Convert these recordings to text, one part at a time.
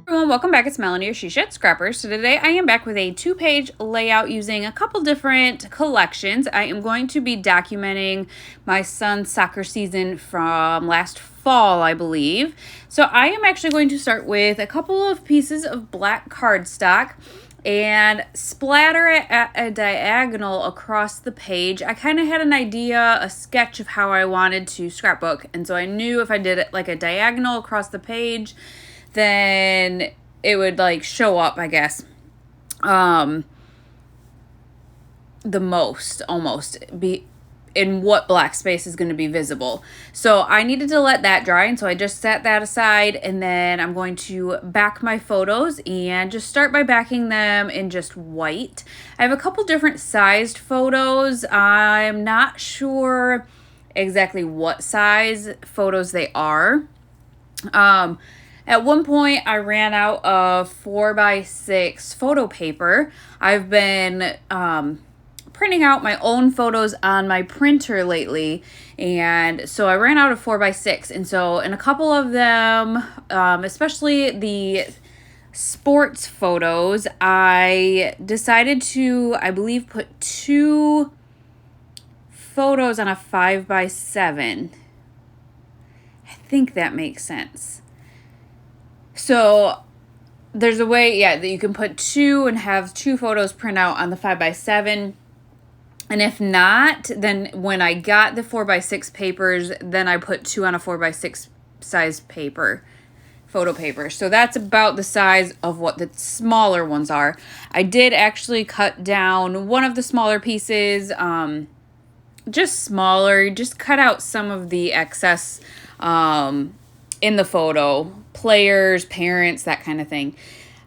Everyone, welcome back. It's Melanie, your She Shed Scrapper. So today I am back with a 2-page layout using a couple different collections. I am going to be documenting my son's soccer season from last fall, I believe. So I am actually going to start with a couple of pieces of black cardstock and splatter it at a diagonal across the page. I kind of had an idea, a sketch of how I wanted to scrapbook, and so I knew if I did it like a diagonal across the page, then it would like show up, I guess, the most, almost, be in what black space is going to be visible. So I needed to let that dry, and so I just set that aside, and then I'm going to back my photos and just start by backing them in just white. I have a couple different sized photos. I'm not sure exactly what size photos they are. At one point, I ran out of 4x6 photo paper. I've been printing out my own photos on my printer lately, and so I ran out of 4x6. And so in a couple of them, especially the sports photos, I decided to, I believe, put 2 photos on a 5x7. I think that makes sense. So there's a way, that you can put 2 and have 2 photos print out on the 5x7. And if not, then when I got the 4x6 papers, then I put 2 on a 4x6 size paper, photo paper. So that's about the size of what the smaller ones are. I did actually cut down one of the smaller pieces, just smaller, just cut out some of the excess in the photo, players, parents, that kind of thing.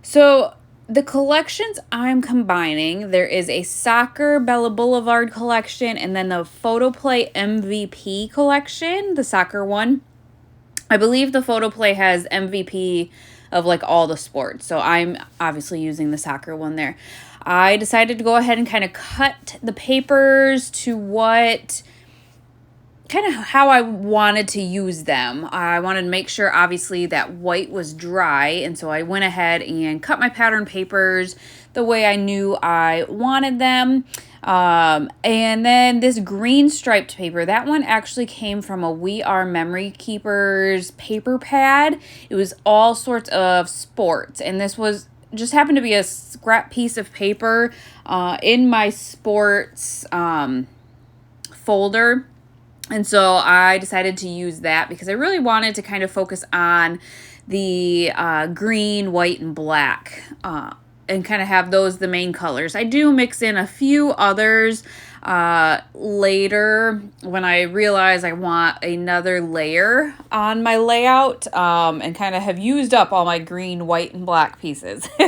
So the collections I'm combining, there is a soccer Bella Blvd collection, and then the Photoplay MVP collection, the soccer one. I believe the Photoplay has MVP of like all the sports, so I'm obviously using the soccer one there. I decided to go ahead and kind of cut the papers to what kind of how I wanted to use them. I wanted to make sure, obviously, that white was dry, and so I went ahead and cut my pattern papers the way I knew I wanted them. And then this green striped paper, that one actually came from a We Are Memory Keepers paper pad. It was all sorts of sports, and this was just happened to be a scrap piece of paper in my sports folder. And so I decided to use that because I really wanted to kind of focus on the green, white, and black and kind of have those the main colors. I do mix in a few others later when I realize I want another layer on my layout and kind of have used up all my green, white, and black pieces. So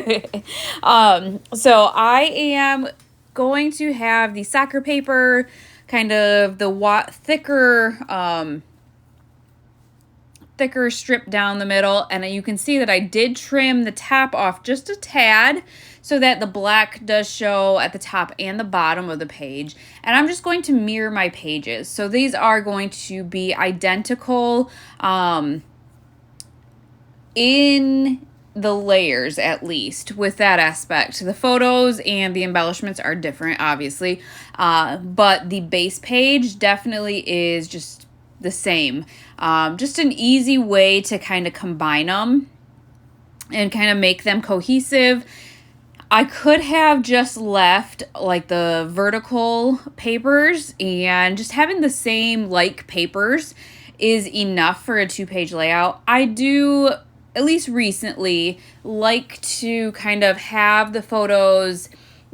I am going to have the soccer paper, kind of the thicker strip down the middle, and you can see that I did trim the top off just a tad so that the black does show at the top and the bottom of the page. And I'm just going to mirror my pages, so these are going to be identical in the layers, at least with that aspect. The photos and the embellishments are different, obviously, but the base page definitely is just the same. Just an easy way to kind of combine them and kind of make them cohesive. I could have just left like the vertical papers, and just having the same like papers is enough for a 2-page layout. I do, at least recently, like to kind of have the photos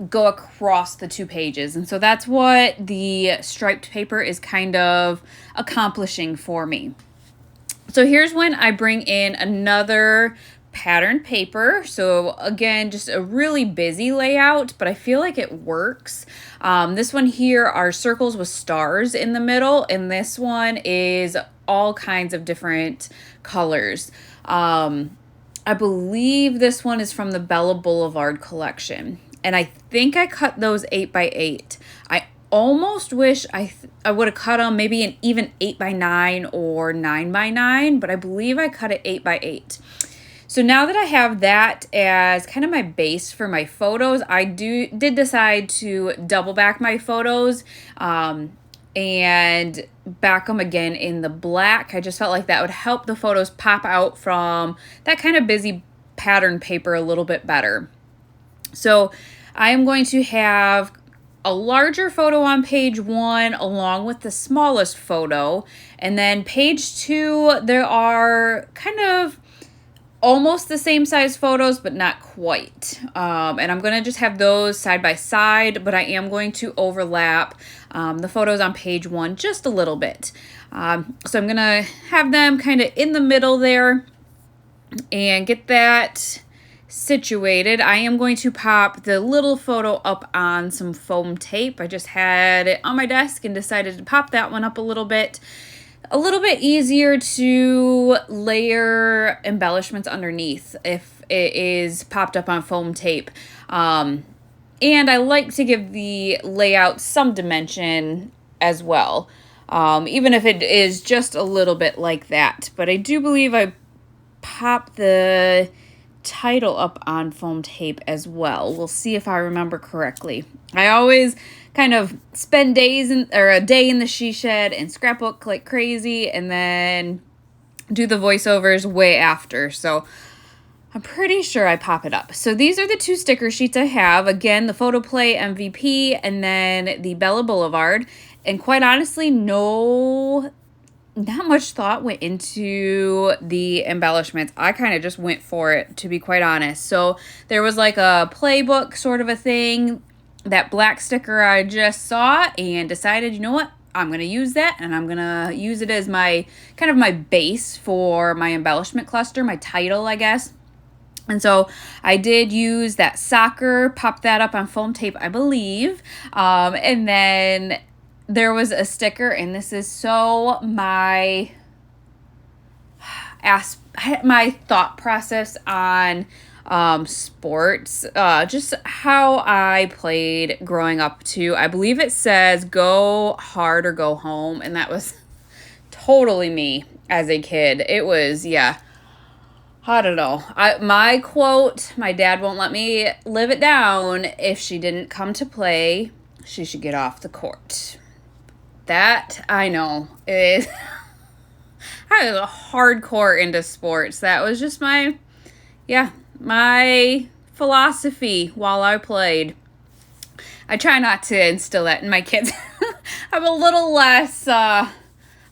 go across the 2 pages. And so that's what the striped paper is kind of accomplishing for me. So here's when I bring in another patterned paper. So again, just a really busy layout, but I feel like it works. This one here are circles with stars in the middle, and this one is all kinds of different colors. I believe this one is from the Bella Blvd collection, and I think I cut those 8x8. I almost wish I would have cut them maybe an even 8x9 or 9x9, but I believe I cut it 8x8. So now that I have that as kind of my base for my photos, I did decide to double back my photos and back them again in the black. I just felt like that would help the photos pop out from that kind of busy pattern paper a little bit better. So I am going to have a larger photo on page 1 along with the smallest photo, and then page 2 there are kind of almost the same size photos but not quite, and I'm going to just have those side by side, but I am going to overlap the photos on page 1 just a little bit. So I'm going to have them kind of in the middle there and get that situated. I am going to pop the little photo up on some foam tape. I just had it on my desk and decided to pop that one up a little bit easier to layer embellishments underneath if it is popped up on foam tape. And I like to give the layout some dimension as well, even if it is just a little bit like that. But I do believe I popped the title up on foam tape as well. We'll see if I remember correctly. I always kind of spend a day in the she shed and scrapbook like crazy and then do the voiceovers way after. So I'm pretty sure I pop it up. So these are the 2 sticker sheets I have. Again, the Photoplay MVP and then the Bella Blvd. And quite honestly, not much thought went into the embellishments. I kind of just went for it, to be quite honest. So there was like a playbook sort of a thing, that black sticker I just saw, and decided, you know what, I'm going to use that, and I'm going to use it as my kind of my base for my embellishment cluster, my title, I guess. And so I did use that soccer, pop that up on foam tape, I believe, and then there was a sticker, and this is so my thought process on sports, just how I played growing up too. I believe it says go hard or go home, and that was totally me as a kid. It was, yeah, I don't know. My quote, my dad won't let me live it down. If she didn't come to play, she should get off the court. That, I know, is I was hardcore into sports. That was just my philosophy while I played. I try not to instill that in my kids. I'm a little less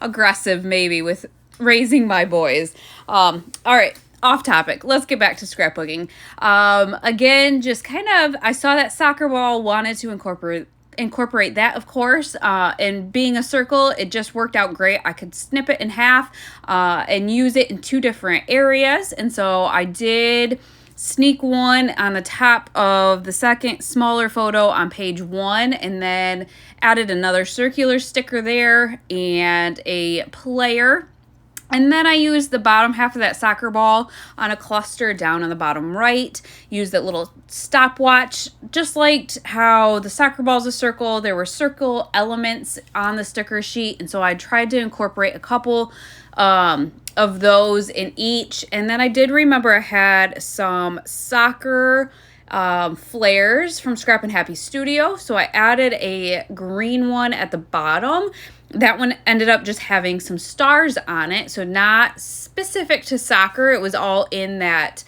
aggressive maybe with raising my boys. All right, off topic. Let's get back to scrapbooking. Again, just kind of, I saw that soccer ball, wanted to incorporate that, of course, and being a circle, it just worked out great. I could snip it in half and use it in 2 different areas, and so I did sneak one on the top of the second smaller photo on page 1, and then added another circular sticker there and a player. And then I used the bottom half of that soccer ball on a cluster down on the bottom right. Used that little stopwatch. Just liked how the soccer ball's a circle. There were circle elements on the sticker sheet. And so I tried to incorporate a couple of those in each. And then I did remember I had some soccer flares from Scrap and Happy Studio. So I added a green one at the bottom. That one ended up just having some stars on it, so not specific to soccer. It was all in that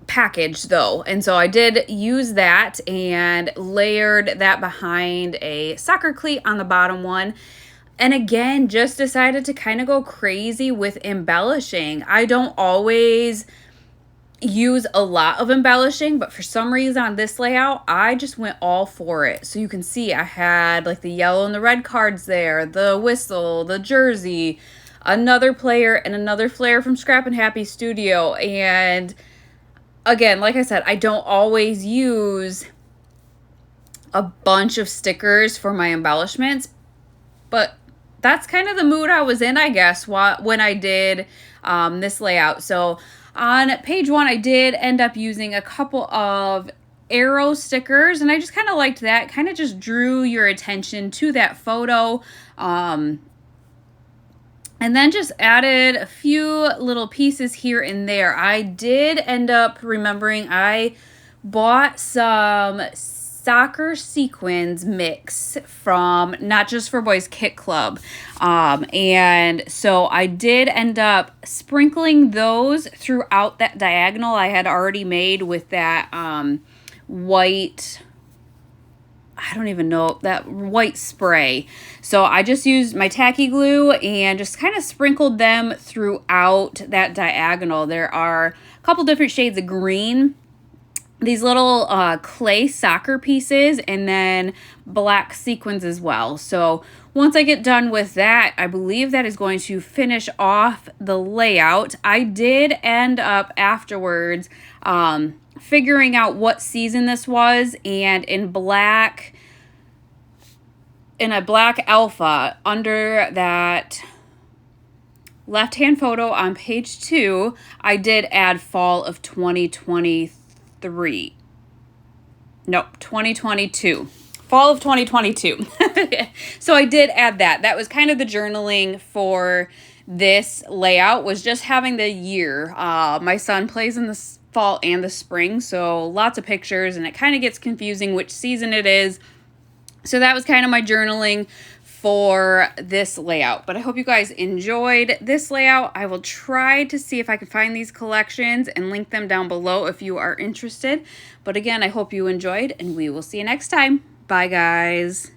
package though, and so I did use that and layered that behind a soccer cleat on the bottom one. And again, just decided to kind of go crazy with embellishing. I don't always use a lot of embellishing, but for some reason on this layout, I just went all for it. So you can see I had like the yellow and the red cards there, the whistle, the jersey, another player, and another flare from Scrap and Happy Studio. And again, like I said, I don't always use a bunch of stickers for my embellishments, but that's kind of the mood I was in, I guess, when I did this layout. So on page 1, I did end up using a couple of arrow stickers, and I just kind of liked that. Kind of just drew your attention to that photo. And then just added a few little pieces here and there. I did end up remembering I bought some soccer sequins mix from Not Just for Boys Kit Club. And so I did end up sprinkling those throughout that diagonal I had already made with that white, I don't even know, that white spray. So I just used my tacky glue and just kind of sprinkled them throughout that diagonal. There are a couple different shades of green, these little clay soccer pieces, and then black sequins as well. So once I get done with that, I believe that is going to finish off the layout. I did end up afterwards figuring out what season this was, and in a black alpha under that left-hand photo on page 2, I did add fall of 2023. Nope, 2022. Fall of 2022. So I did add that. That was kind of the journaling for this layout, was just having the year. My son plays in the fall and the spring, so lots of pictures, and it kind of gets confusing which season it is. So that was kind of my journaling for this layout. But I hope you guys enjoyed this layout. I will try to see if I can find these collections and link them down below if you are interested. But again, I hope you enjoyed, and we will see you next time. Bye, guys.